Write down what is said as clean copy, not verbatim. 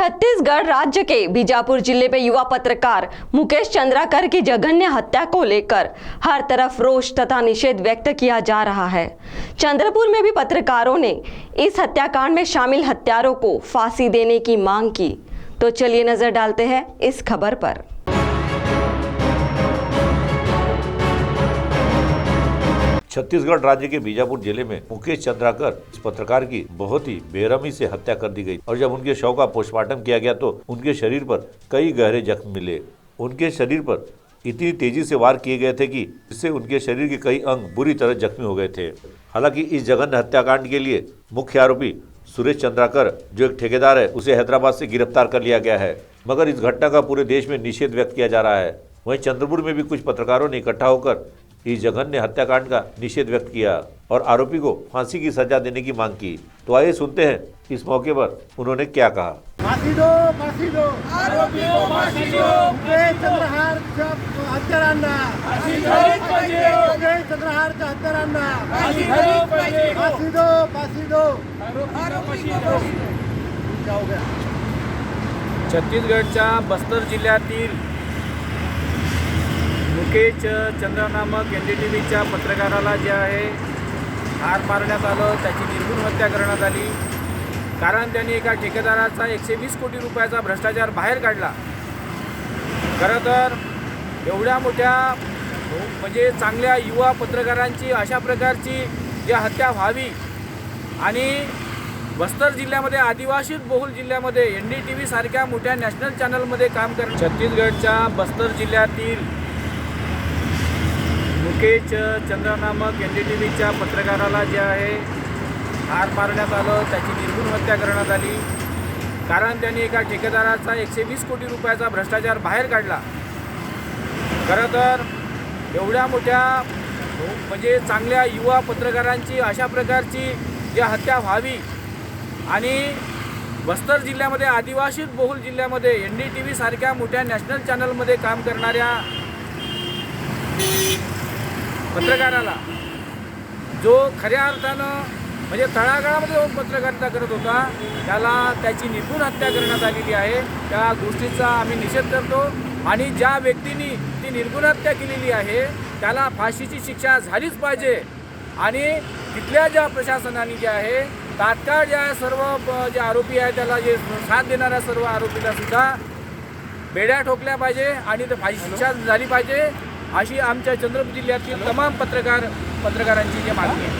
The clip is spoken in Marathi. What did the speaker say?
छत्तीसगढ़ राज्य के बीजापुर जिले में युवा पत्रकार मुकेश चंद्राकर की जघन्य हत्या को लेकर हर तरफ रोष तथा निषेध व्यक्त किया जा रहा है। चंद्रपुर में भी पत्रकारों ने इस हत्याकांड में शामिल हत्यारों को फांसी देने की मांग की। तो चलिए नजर डालते हैं इस खबर पर। छत्तीसगढ़ राज्य के बीजापुर जिले में मुकेश चंद्राकर इस पत्रकार की बहुत ही बेरहमी से हत्या कर दी गई और जब उनके शव का पोस्टमार्टम किया गया तो उनके शरीर पर कई गहरे जख्म मिले। उनके शरीर पर इतनी तेजी से वार किए गए थे कि इससे उनके शरीर के कई अंग बुरी तरह जख्मी हो गए थे। हालांकि इस जघन्य हत्याकांड के लिए मुख्य आरोपी सुरेश चंद्राकर जो एक ठेकेदार है उसे हैदराबाद से गिरफ्तार कर लिया गया है, मगर इस घटना का पूरे देश में निषेध व्यक्त किया जा रहा है। वहीं चंद्रपुर में भी कुछ पत्रकारों ने इकट्ठा होकर इस जघन्य हत्याकांड का निषेध व्यक्त किया और आरोपी को फांसी की सजा देने की मांग की। तो आइए सुनते हैं इस मौके पर उन्होंने क्या कहा। फांसी दो आरोपी को फांसी दो, मुकेश चंद्रहार हत्यारांना फांसी दो, मुकेश चंद्रहार हत्यारांना फांसी दो। क्या हो गया? छत्तीसगढ़च्या बस्तर जिल्ह्यातील मुकेश चंद्र नामक NDTVच्या पत्रकाराला जे आहे ठार मारण्यात आलं, त्याची निर्घृण हत्या करण्यात आली। कारण त्यांनी एका ठेकेदाराचा 120 कोटी रुपयाचा भ्रष्टाचार बाहेर काढला। खरं तर एवढ्या मोठ्या म्हणजे चांगल्या युवा पत्रकारांची अशा प्रकारची जी हत्या व्हावी आणि बस्तर जिल्ह्यामध्ये आदिवासी बहुल जिल्ह्यामध्ये NDTV सारख्या मोठ्या नॅशनल चॅनलमध्ये काम करत छत्तीसगढ़च्या बस्तर जिल्ह्यातील मुकेश चंद्र नामक NDTVच्या पत्रकाराला जे आहे ठार मारण्यात आलं, त्याची निर्घृण हत्या करण्यात आली। कारण त्यांनी एका ठेकेदाराचा 120 कोटी रुपयाचा भ्रष्टाचार बाहेर काढला। खरं तर एवढ्या मोठ्या म्हणजे चांगल्या युवा पत्रकारांची अशा प्रकारची जी हत्या व्हावी आणि बस्तर जिल्ह्यामध्ये आदिवासी बहुल जिल्ह्यामध्ये NDTV सारख्या मोठ्या नॅशनल चॅनलमध्ये काम करणाऱ्या पत्रकाराला जो खऱ्या अर्थानं म्हणजे तळागाळामध्ये पत्रकारिता करत होता त्याला त्याची निर्घृण हत्या करण्यात आलेली आहे। त्या गोष्टीचा आम्ही निषेध करतो आणि ज्या व्यक्तींनी ती निर्घृण हत्या केलेली आहे त्याला फाशीची शिक्षा झालीच पाहिजे आणि तिथल्या ज्या प्रशासनाने जे आहे तात्काळ ज्या सर्व जे आरोपी आहे त्याला जे साथ देणाऱ्या सर्व आरोपीला सुद्धा बेड्या ठोकल्या पाहिजे आणि ते फाशी शिक्षा झाली पाहिजे अशी आमच्या चंद्रपूर जिल्ह्यातील तमाम पत्रकारांची जी मागणी आहे।